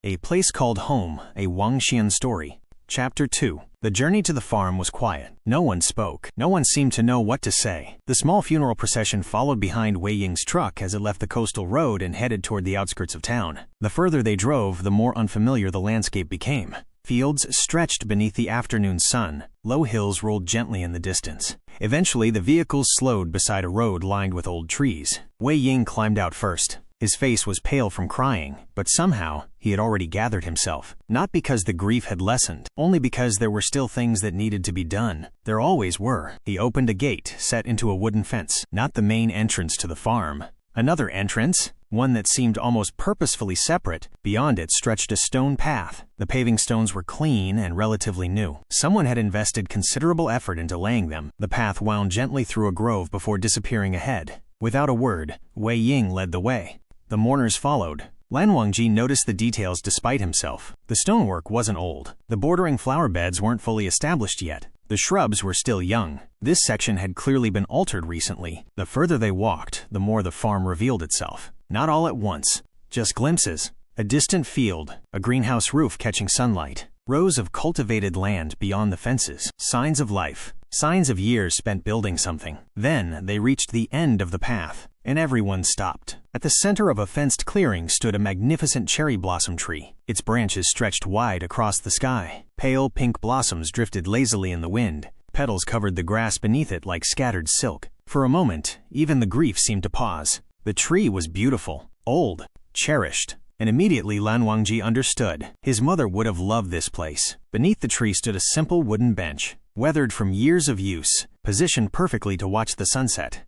A Place Called Home, a WangXian Story. Chapter 2. The journey to the farm was quiet. No one spoke. No one seemed to know what to say. The small funeral procession followed behind Wei Ying's truck as it left the coastal road and headed toward the outskirts of town. The further they drove, the more unfamiliar the landscape became. Fields stretched beneath the afternoon sun. Low hills rolled gently in the distance. Eventually, the vehicles slowed beside a road lined with old trees. Wei Ying climbed out first. His face was pale from crying, but somehow he had already gathered himself. Not because the grief had lessened, only because there were still things that needed to be done. There always were. He opened a gate set into a wooden fence, not the main entrance to the farm. Another entrance, one that seemed almost purposefully separate. Beyond it stretched a stone path. The paving stones were clean and relatively new. Someone had invested considerable effort into laying them. The path wound gently through a grove before disappearing ahead. Without a word, Wei Ying led the way. The mourners followed. Lan Wangji noticed the details despite himself. The stonework wasn't old. The bordering flower beds weren't fully established yet. The shrubs were still young. This section had clearly been altered recently. The further they walked, the more the farm revealed itself. Not all at once, just glimpses. A distant field, a greenhouse roof catching sunlight, rows of cultivated land beyond the fences, signs of life, signs of years spent building something. Then they reached the end of the path, and everyone stopped. At the center of a fenced clearing stood a magnificent cherry blossom tree. Its branches stretched wide across the sky. Pale pink blossoms drifted lazily in the wind. Petals covered the grass beneath it like scattered silk. For a moment, even the grief seemed to pause. The tree was beautiful, old, cherished. And immediately Lan Wangji understood. His mother would have loved this place. Beneath the tree stood a simple wooden bench, weathered from years of use, positioned perfectly to watch the sunset,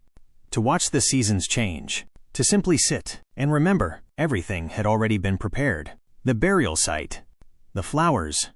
to watch the seasons change, to simply sit and remember. Everything had already been prepared. The burial site, the flowers,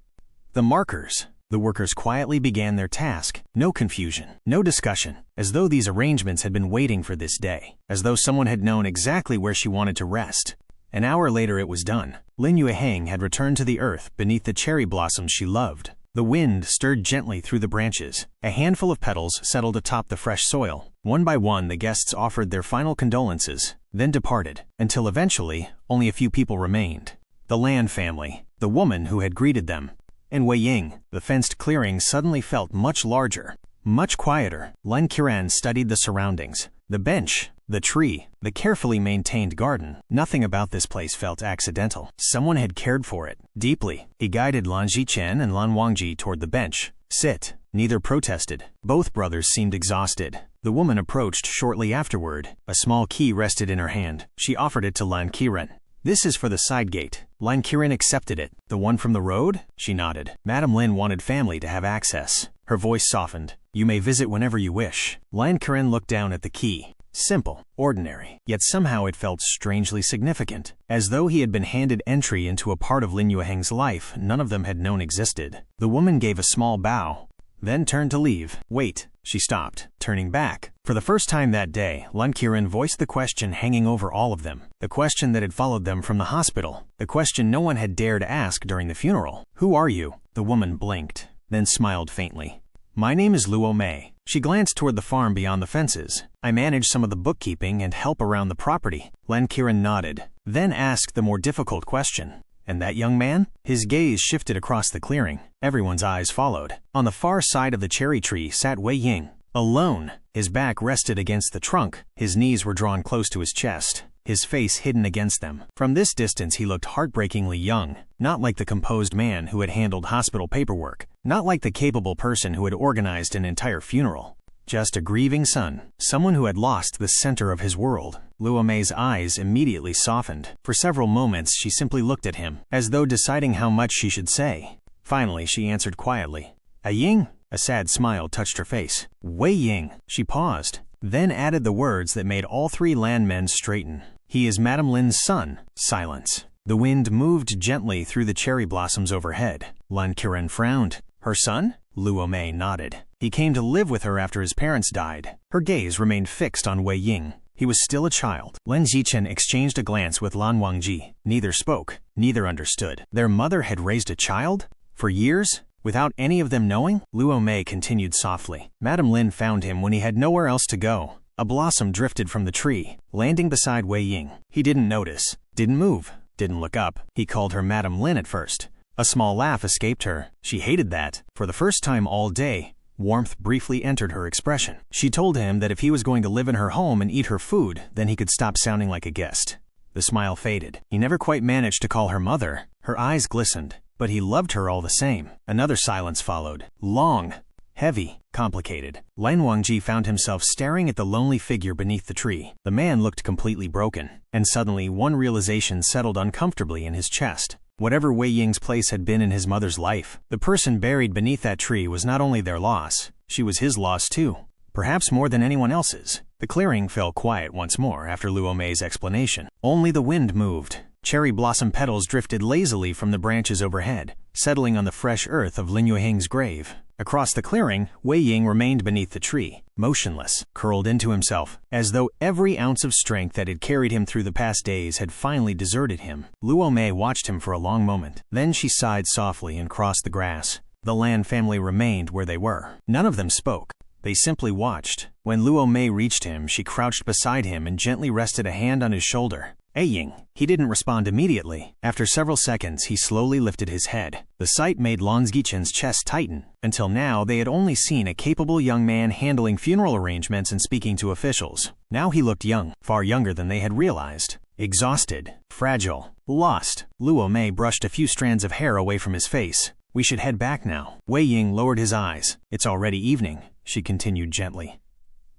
the markers. The workers quietly began their task. No confusion, no discussion, as though these arrangements had been waiting for this day, as though someone had known exactly where she wanted to rest. An hour later it was done. Lin Yueheng had returned to the earth beneath the cherry blossoms she loved. The wind stirred gently through the branches. A handful of petals settled atop the fresh soil. One by one the guests offered their final condolences, then departed, until eventually only a few people remained. The Lan family, the woman who had greeted them, and Wei Ying. The fenced clearing suddenly felt much larger, much quieter. Lan Wangji studied the surroundings. The bench, the tree, the carefully maintained garden. Nothing about this place felt accidental. Someone had cared for it deeply. He guided Lan Wangji and Lan Wangji toward the bench. Sit. Neither protested. Both brothers seemed exhausted. The woman approached shortly afterward. A small key rested in her hand. She offered it to Lan Wangji. This is for the side gate. Lan Wangji accepted it. The one from the road? She nodded. Madame Lin wanted family to have access. Her voice softened. You may visit whenever you wish. Lan Wangji looked down at the key. Simple, ordinary, yet somehow it felt strangely significant, as though he had been handed entry into a part of Lin Yueheng's life none of them had known existed. The woman gave a small bow, then turned to leave. Wait, she stopped, turning back. For the first time that day, Lan Wangji voiced the question hanging over all of them, the question that had followed them from the hospital, the question no one had dared ask during the funeral. Who are you? The woman blinked, then smiled faintly. My name is Luo Mei. She glanced toward the farm beyond the fences. I manage some of the bookkeeping and help around the property. Lan Wangji nodded, then asked the more difficult question. And that young man? His gaze shifted across the clearing. Everyone's eyes followed. On the far side of the cherry tree sat Wei Ying, alone. His back rested against the trunk. His knees were drawn close to his chest, his face hidden against them. From this distance he looked heartbreakingly young, not like the composed man who had handled hospital paperwork, not like the capable person who had organized an entire funeral. Just a grieving son, someone who had lost the center of his world. Luo Mei's eyes immediately softened. For several moments she simply looked at him, as though deciding how much she should say. Finally she answered quietly, "A Ying?" A sad smile touched her face. Wei Ying. She paused, then added the words that made all three Lan men straighten. He is Madame Lin's son. Silence. The wind moved gently through the cherry blossoms overhead. Lan Wangji frowned. Her son? Luo Mei nodded. He came to live with her after his parents died. Her gaze remained fixed on Wei Ying. He was still a child. Lan Wangji exchanged a glance with Lan Wangji. Neither spoke. Neither understood. Their mother had raised a child? For years? Without any of them knowing? Luo Mei continued softly. Madame Lin found him when he had nowhere else to go. A blossom drifted from the tree, landing beside Wei Ying. He didn't notice, didn't move, didn't look up. He called her Madame Lin at first. A small laugh escaped her. She hated that. For the first time all day, warmth briefly entered her expression. She told him that if he was going to live in her home and eat her food, then he could stop sounding like a guest. The smile faded. He never quite managed to call her mother. Her eyes glistened, but he loved her all the same. Another silence followed. Long, heavy, complicated. Lan Wangji found himself staring at the lonely figure beneath the tree. The man looked completely broken, and suddenly one realization settled uncomfortably in his chest. Whatever Wei Ying's place had been in his mother's life, the person buried beneath that tree was not only their loss, she was his loss too. Perhaps more than anyone else's. The clearing fell quiet once more after Luo Mei's explanation. Only the wind moved. Cherry blossom petals drifted lazily from the branches overhead, settling on the fresh earth of Lin Yueheng's grave. Across the clearing, Wei Ying remained beneath the tree, motionless, curled into himself, as though every ounce of strength that had carried him through the past days had finally deserted him. Luo Mei watched him for a long moment. Then she sighed softly and crossed the grass. The Lan family remained where they were. None of them spoke. They simply watched. When Luo Mei reached him, she crouched beside him and gently rested a hand on his shoulder. "Wei Ying." He didn't respond immediately. After several seconds, he slowly lifted his head. The sight made Lan Wangji's chest tighten. Until now, they had only seen a capable young man handling funeral arrangements and speaking to officials. Now he looked young, far younger than they had realized. Exhausted, fragile, lost. Luo Mei brushed a few strands of hair away from his face. "We should head back now." Wei Ying lowered his eyes. "It's already evening," she continued gently.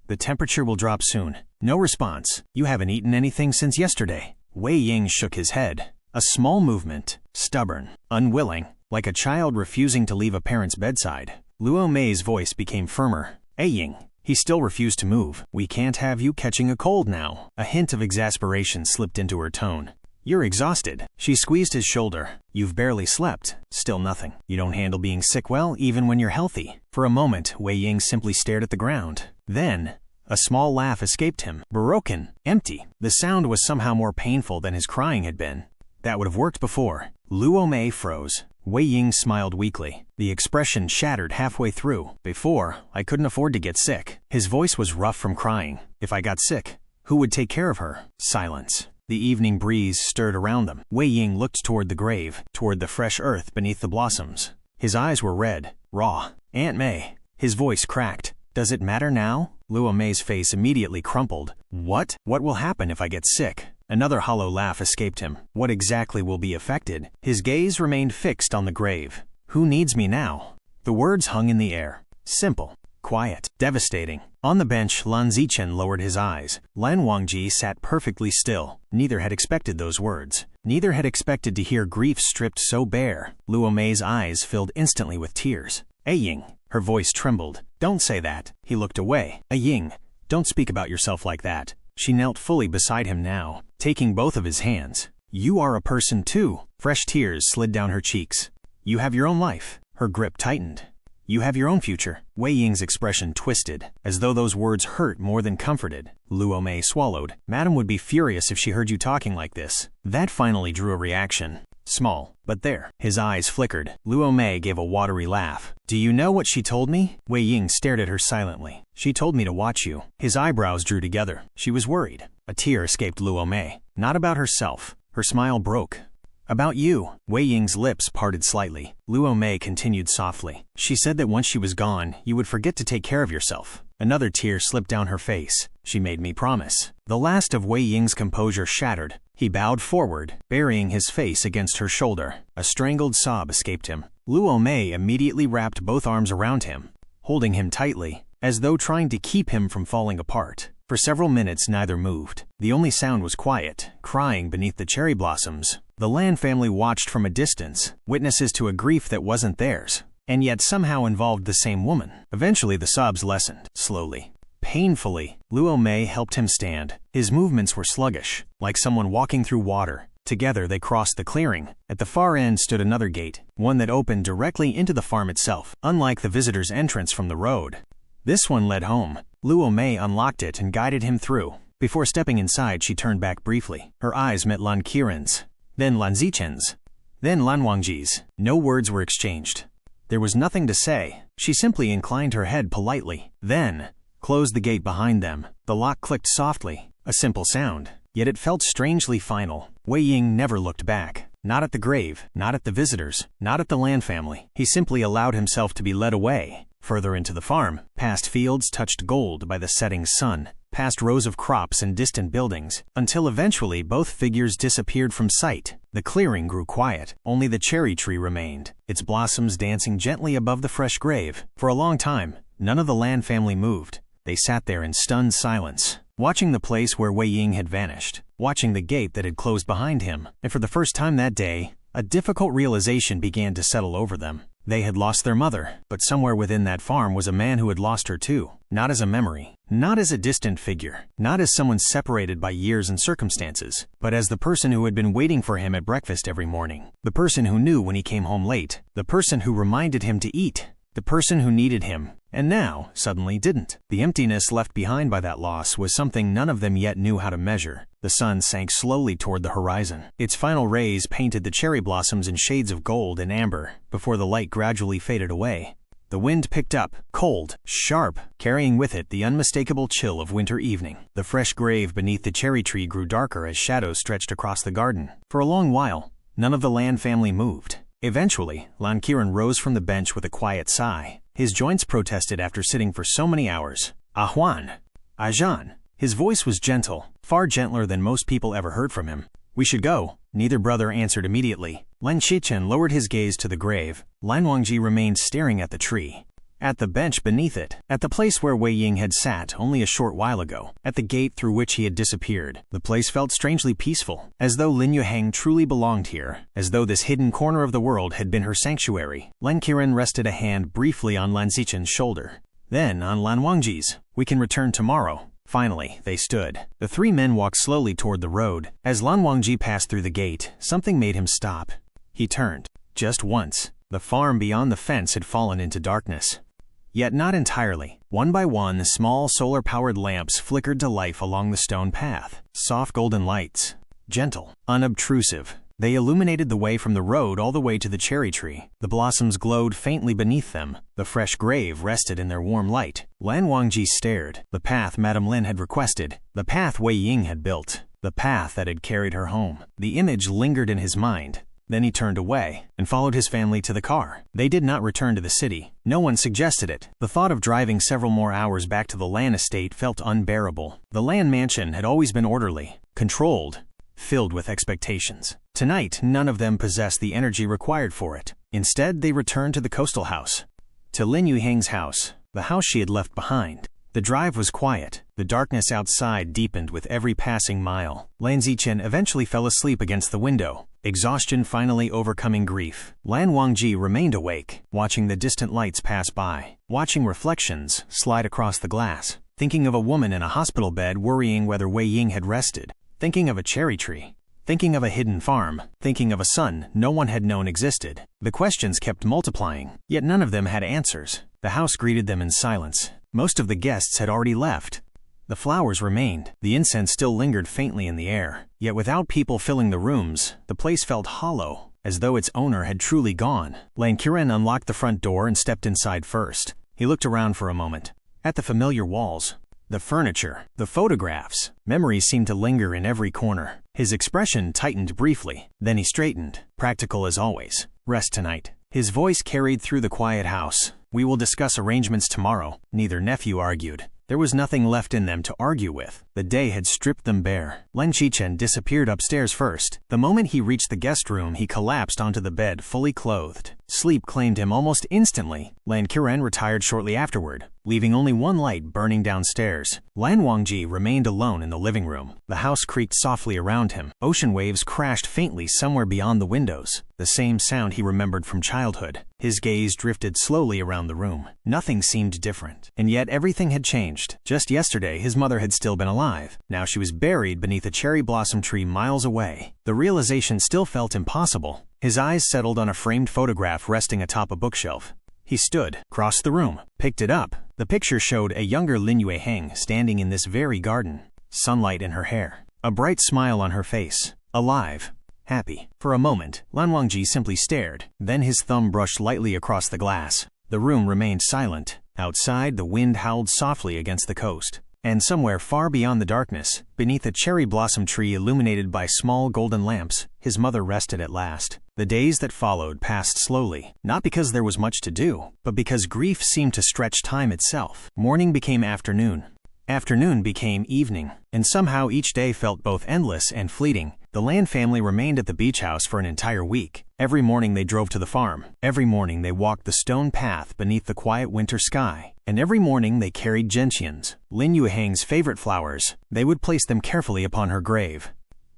"The temperature will drop soon." No response. "You haven't eaten anything since yesterday." Wei Ying shook his head. A small movement, stubborn, unwilling, like a child refusing to leave a parent's bedside. Luo Mei's voice became firmer. "Wei Ying." He still refused to move. "We can't have you catching a cold now." A hint of exasperation slipped into her tone. "You're exhausted." She squeezed his shoulder. "You've barely slept." Still nothing. "You don't handle being sick well, even when you're healthy." For a moment, Wei Ying simply stared at the ground. Then, a small laugh escaped him. Broken, empty. The sound was somehow more painful than his crying had been. That would have worked before. Luo Mei froze. Wei Ying smiled weakly. The expression shattered halfway through. "Before, I couldn't afford to get sick." His voice was rough from crying. "If I got sick, who would take care of her?" Silence. The evening breeze stirred around them. Wei Ying looked toward the grave, toward the fresh earth beneath the blossoms. His eyes were red, raw. "Aunt Mei." His voice cracked. "Does it matter now?" Luo Mei's face immediately crumpled. What will happen if I get sick?" Another hollow laugh escaped him. What exactly will be affected? His gaze remained fixed on the grave. "Who needs me now?" The words hung in the air. Simple, quiet, devastating. On the bench, Lan Wangji lowered his eyes. Lan Wangji sat perfectly still. Neither had expected those words. Neither had expected to hear grief stripped so bare. Luo Mei's eyes filled instantly with tears. "Wei Ying." Her voice trembled. "Don't say that." He looked away. "Wei Ying, don't speak about yourself like that." She knelt fully beside him now, taking both of his hands. "You are a person too." Fresh tears slid down her cheeks. "You have your own life." Her grip tightened. "You have your own future." Wei Ying's expression twisted, as though those words hurt more than comforted. Luo Mei swallowed. "Madam would be furious if she heard you talking like this." That finally drew a reaction. Small, but there. His eyes flickered. Luo Mei gave a watery laugh. "Do you know what she told me?" Wei Ying stared at her silently. "She told me to watch you." His eyebrows drew together. She was worried. A tear escaped Luo Mei. Not about herself. Her smile broke. "About you." Wei Ying's lips parted slightly. Luo Mei continued softly. "She said that once she was gone, you would forget to take care of yourself." Another tear slipped down her face. "She made me promise." The last of Wei Ying's composure shattered. He bowed forward, burying his face against her shoulder. A strangled sob escaped him. Luo Mei immediately wrapped both arms around him, holding him tightly, as though trying to keep him from falling apart. For several minutes, neither moved. The only sound was quiet, crying beneath the cherry blossoms. The Lan family watched from a distance, witnesses to a grief that wasn't theirs, and yet somehow involved the same woman. Eventually, the sobs lessened, slowly. Painfully, Luo Mei helped him stand. His movements were sluggish, like someone walking through water. Together, they crossed the clearing. At the far end stood another gate, one that opened directly into the farm itself, unlike the visitor's entrance from the road. This one led home. Luo Mei unlocked it and guided him through. Before stepping inside, she turned back briefly. Her eyes met Lan Qiren's, then Lan Wangji's, then Lan Wangji's. No words were exchanged. There was nothing to say. She simply inclined her head politely, then closed the gate behind them. The lock clicked softly, a simple sound. yet it felt strangely final. Wei Ying never looked back. Not at the grave, not at the visitors, not at the Lan family. He simply allowed himself to be led away, further into the farm, past fields touched gold by the setting sun, past rows of crops and distant buildings, until eventually both figures disappeared from sight. The clearing grew quiet. Only the cherry tree remained, its blossoms dancing gently above the fresh grave. For a long time, none of the Lan family moved. They sat there in stunned silence, watching the place where Wei Ying had vanished, watching the gate that had closed behind him. And for the first time that day, a difficult realization began to settle over them. They had lost their mother, but somewhere within that farm was a man who had lost her too. Not as a memory, not as a distant figure, not as someone separated by years and circumstances, but as the person who had been waiting for him at breakfast every morning. The person who knew when he came home late. The person who reminded him to eat. The person who needed him, and now, suddenly didn't. The emptiness left behind by that loss was something none of them yet knew how to measure. The sun sank slowly toward the horizon. Its final rays painted the cherry blossoms in shades of gold and amber, before the light gradually faded away. The wind picked up, cold, sharp, carrying with it the unmistakable chill of winter evening. The fresh grave beneath the cherry tree grew darker as shadows stretched across the garden. For a long while, none of the Lan family moved. Eventually, Lan rose from the bench with a quiet sigh. His joints protested after sitting for so many hours. "Ah Huan, Ah Zhan." His voice was gentle, far gentler than most people ever heard from him. "We should go." Neither brother answered immediately. WangXian lowered his gaze to the grave. Lan Wangji remained staring at the tree, at the bench beneath it, at the place where Wei Ying had sat only a short while ago, at the gate through which he had disappeared. The place felt strangely peaceful, as though Lin Yueheng truly belonged here, as though this hidden corner of the world had been her sanctuary. Lan rested a hand briefly on Lan Xiqian's shoulder, then on Lan Wangji's. "We can return tomorrow." Finally, they stood. The three men walked slowly toward the road. As Lan Wangji passed through the gate, something made him stop. He turned. Just once. The farm beyond the fence had fallen into darkness. Yet not entirely. One by one, small solar-powered lamps flickered to life along the stone path. Soft golden lights. Gentle. Unobtrusive. They illuminated the way from the road all the way to the cherry tree. The blossoms glowed faintly beneath them. The fresh grave rested in their warm light. Lan Wangji stared. The path Madame Lin had requested. The path Wei Ying had built. The path that had carried her home. The image lingered in his mind. Then he turned away and followed his family to the car. They did not return to the city. No one suggested it. The thought of driving several more hours back to the Lan estate felt unbearable. The Lan mansion had always been orderly, controlled, filled with expectations. Tonight, none of them possessed the energy required for it. Instead, they returned to the coastal house, to Lin Yueheng's house, the house she had left behind. The drive was quiet. The darkness outside deepened with every passing mile. Lan Xiqian eventually fell asleep against the window, exhaustion finally overcoming grief. Lan Wangji remained awake, watching the distant lights pass by, watching reflections slide across the glass, thinking of a woman in a hospital bed worrying whether Wei Ying had rested, thinking of a cherry tree, thinking of a hidden farm, thinking of a son no one had known existed. The questions kept multiplying, yet none of them had answers. The house greeted them in silence. Most of the guests had already left. The flowers remained. The incense still lingered faintly in the air. Yet without people filling the rooms, the place felt hollow, as though its owner had truly gone. Lan unlocked the front door and stepped inside first. He looked around for a moment. At the familiar walls, the furniture, the photographs. Memories seemed to linger in every corner. His expression tightened briefly. Then he straightened, practical as always. "Rest tonight." His voice carried through the quiet house. "We will discuss arrangements tomorrow." Neither nephew argued. There was nothing left in them to argue with. The day had stripped them bare. Lan Xiqian disappeared upstairs first. The moment he reached the guest room, he collapsed onto the bed fully clothed. Sleep claimed him almost instantly. Lan retired shortly afterward, leaving only one light burning downstairs. Lan Wangji remained alone in the living room. The house creaked softly around him. Ocean waves crashed faintly somewhere beyond the windows, the same sound he remembered from childhood. His gaze drifted slowly around the room. Nothing seemed different, and yet everything had changed. Just yesterday, his mother had still been alive. Now she was buried beneath a cherry blossom tree miles away. The realization still felt impossible. His eyes settled on a framed photograph resting atop a bookshelf. He stood, crossed the room, picked it up. The picture showed a younger Lin Yueheng standing in this very garden, sunlight in her hair, a bright smile on her face, alive, happy. For a moment, Lan Wangji simply stared. Then his thumb brushed lightly across the glass. The room remained silent. Outside, the wind howled softly against the coast. And somewhere far beyond the darkness, beneath a cherry blossom tree illuminated by small golden lamps, his mother rested at last. The days that followed passed slowly, not because there was much to do, but because grief seemed to stretch time itself. Morning became afternoon. Afternoon became evening, and somehow each day felt both endless and fleeting. The Lan family remained at the beach house for an entire week. Every morning they drove to the farm. Every morning they walked the stone path beneath the quiet winter sky. And every morning they carried gentians, Lin Yueheng's favorite flowers. They would place them carefully upon her grave,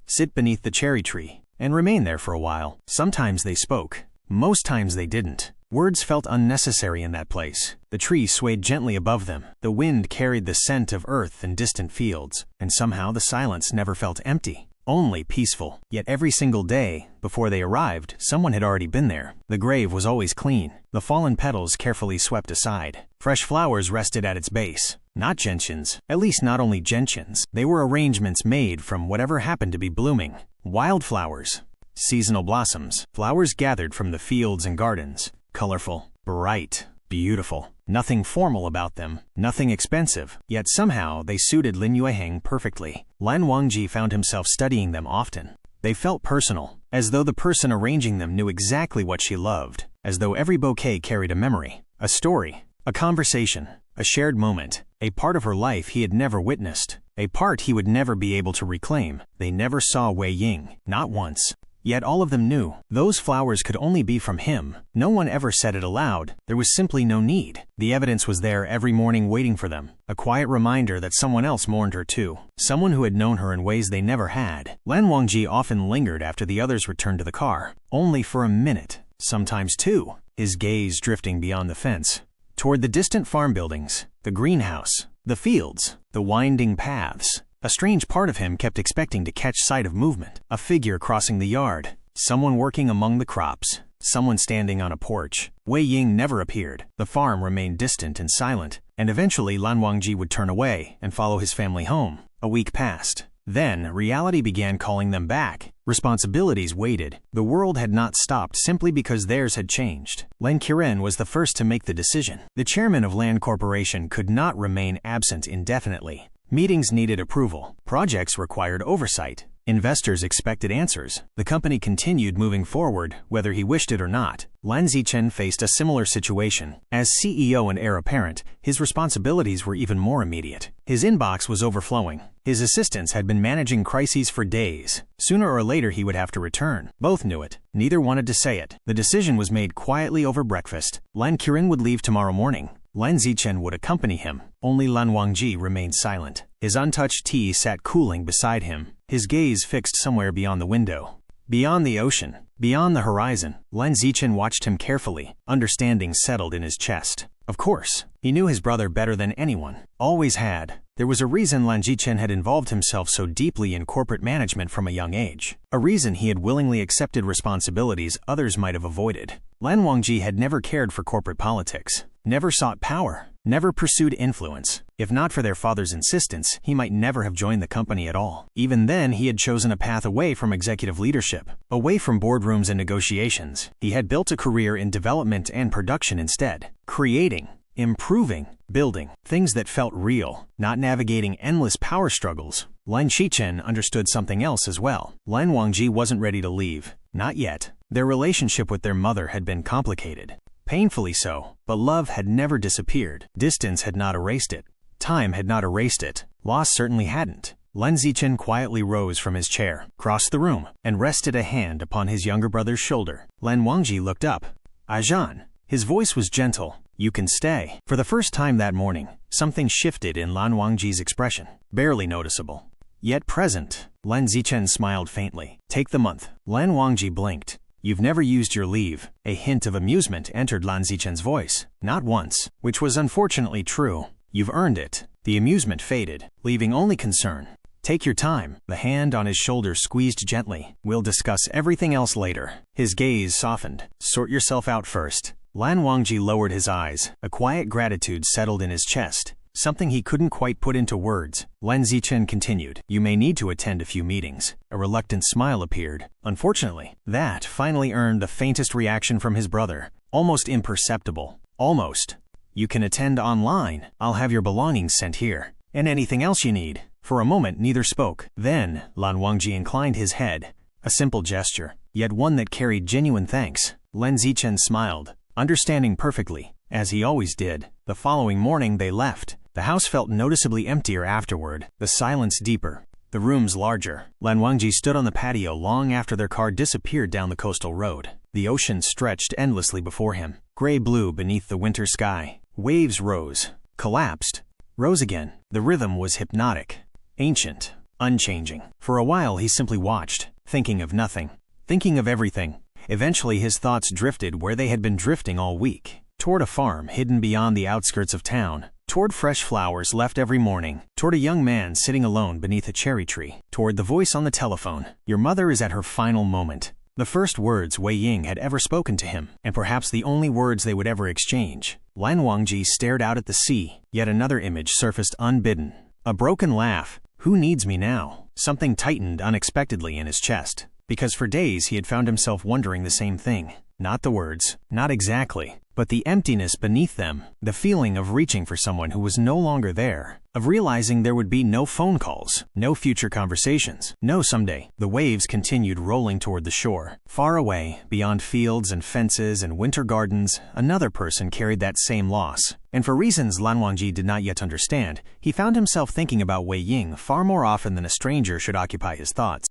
sit beneath the cherry tree, and remain there for a while. Sometimes they spoke. Most times they didn't. Words felt unnecessary in that place. The tree swayed gently above them. The wind carried the scent of earth and distant fields. And somehow the silence never felt empty, only peaceful. Yet every single day, before they arrived, someone had already been there. The grave was always clean, the fallen petals carefully swept aside. Fresh flowers rested at its base. Not gentians, at least not only gentians. They were arrangements made from whatever happened to be blooming. Wildflowers, seasonal blossoms, flowers gathered from the fields and gardens. Colorful, bright, beautiful. Nothing formal about them, nothing expensive, yet somehow they suited Lin Yueheng perfectly. Lan Wangji found himself studying them often. They felt personal, as though the person arranging them knew exactly what she loved, as though every bouquet carried a memory, a story, a conversation, a shared moment, a part of her life he had never witnessed, a part he would never be able to reclaim. They never saw Wei Ying, not once. Yet all of them knew those flowers could only be from him. No one ever said it aloud. There was simply no need. The evidence was there every morning waiting for them. A quiet reminder that someone else mourned her too. Someone who had known her in ways they never had. Lan Wangji often lingered after the others returned to the car. Only for a minute, sometimes two. His gaze drifting beyond the fence, toward the distant farm buildings, the greenhouse, the fields, the winding paths. A strange part of him kept expecting to catch sight of movement. A figure crossing the yard. Someone working among the crops. Someone standing on a porch. Wei Ying never appeared. The farm remained distant and silent. And eventually Lan Wangji would turn away and follow his family home. A week passed. Then reality began calling them back. Responsibilities waited. The world had not stopped simply because theirs had changed. Lan Qiren was the first to make the decision. The chairman of Lan Corporation could not remain absent indefinitely. Meetings needed approval. Projects required oversight. Investors expected answers. The company continued moving forward, whether he wished it or not. Lan Zichen faced a similar situation. As CEO and heir apparent, his responsibilities were even more immediate. His inbox was overflowing. His assistants had been managing crises for days. Sooner or later he would have to return. Both knew it. Neither wanted to say it. The decision was made quietly over breakfast. Lan Qiren would leave tomorrow morning. Lan Zichen would accompany him. Only Lan Wangji remained silent. His untouched tea sat cooling beside him, his gaze fixed somewhere beyond the window. Beyond the ocean, beyond the horizon, Lan Zichen watched him carefully, understanding settled in his chest. Of course, he knew his brother better than anyone. Always had. There was a reason Lan Zichen had involved himself so deeply in corporate management from a young age. A reason he had willingly accepted responsibilities others might have avoided. Lan Wangji had never cared for corporate politics, never sought power, never pursued influence. If not for their father's insistence, he might never have joined the company at all. Even then, he had chosen a path away from executive leadership, away from boardrooms and negotiations. He had built a career in development and production instead, creating, improving, building, things that felt real, not navigating endless power struggles. Lan Zichen understood something else as well. Lan Wangji wasn't ready to leave. Not yet. Their relationship with their mother had been complicated. Painfully so, but love had never disappeared. Distance had not erased it. Time had not erased it. Loss certainly hadn't. Lan Zichen quietly rose from his chair, crossed the room, and rested a hand upon his younger brother's shoulder. Lan Wangji looked up. "Ajan." His voice was gentle. "You can stay." For the first time that morning, something shifted in Lan Wangji's expression. Barely noticeable, yet present. Lan Zichen smiled faintly. "Take the month." Lan Wangji blinked. "You've never used your leave." A hint of amusement entered Lan Zichen's voice. "Not once," which was unfortunately true. "You've earned it." The amusement faded, leaving only concern. "Take your time." The hand on his shoulder squeezed gently. "We'll discuss everything else later." His gaze softened. "Sort yourself out first." Lan Wangji lowered his eyes. A quiet gratitude settled in his chest, something he couldn't quite put into words. Lan Zichen continued. "You may need to attend a few meetings." A reluctant smile appeared. Unfortunately, that finally earned the faintest reaction from his brother. Almost imperceptible. Almost. "You can attend online. I'll have your belongings sent here." And anything else you need. For a moment, neither spoke. Then, Lan Wangji inclined his head. A simple gesture, yet one that carried genuine thanks. Lin Yueheng smiled, understanding perfectly, as he always did. The following morning they left. The house felt noticeably emptier afterward, the silence deeper, the rooms larger. Lan Wangji stood on the patio long after their car disappeared down the coastal road. The ocean stretched endlessly before him, gray-blue beneath the winter sky. Waves rose, collapsed, rose again. The rhythm was hypnotic, ancient, unchanging. For a while he simply watched, thinking of nothing, thinking of everything. Eventually his thoughts drifted where they had been drifting all week, toward a farm hidden beyond the outskirts of town, toward fresh flowers left every morning, toward a young man sitting alone beneath a cherry tree, toward the voice on the telephone. Your mother is at her final moment. The first words Wei Ying had ever spoken to him, and perhaps the only words they would ever exchange. Lan Wangji stared out at the sea. Yet another image surfaced unbidden. A broken laugh. Who needs me now? Something tightened unexpectedly in his chest, because for days he had found himself wondering the same thing. Not the words, not exactly, but the emptiness beneath them, the feeling of reaching for someone who was no longer there, of realizing there would be no phone calls, no future conversations, no someday. The waves continued rolling toward the shore. Far away, beyond fields and fences and winter gardens, another person carried that same loss. And for reasons Lan Wangji did not yet understand, he found himself thinking about Wei Ying far more often than a stranger should occupy his thoughts.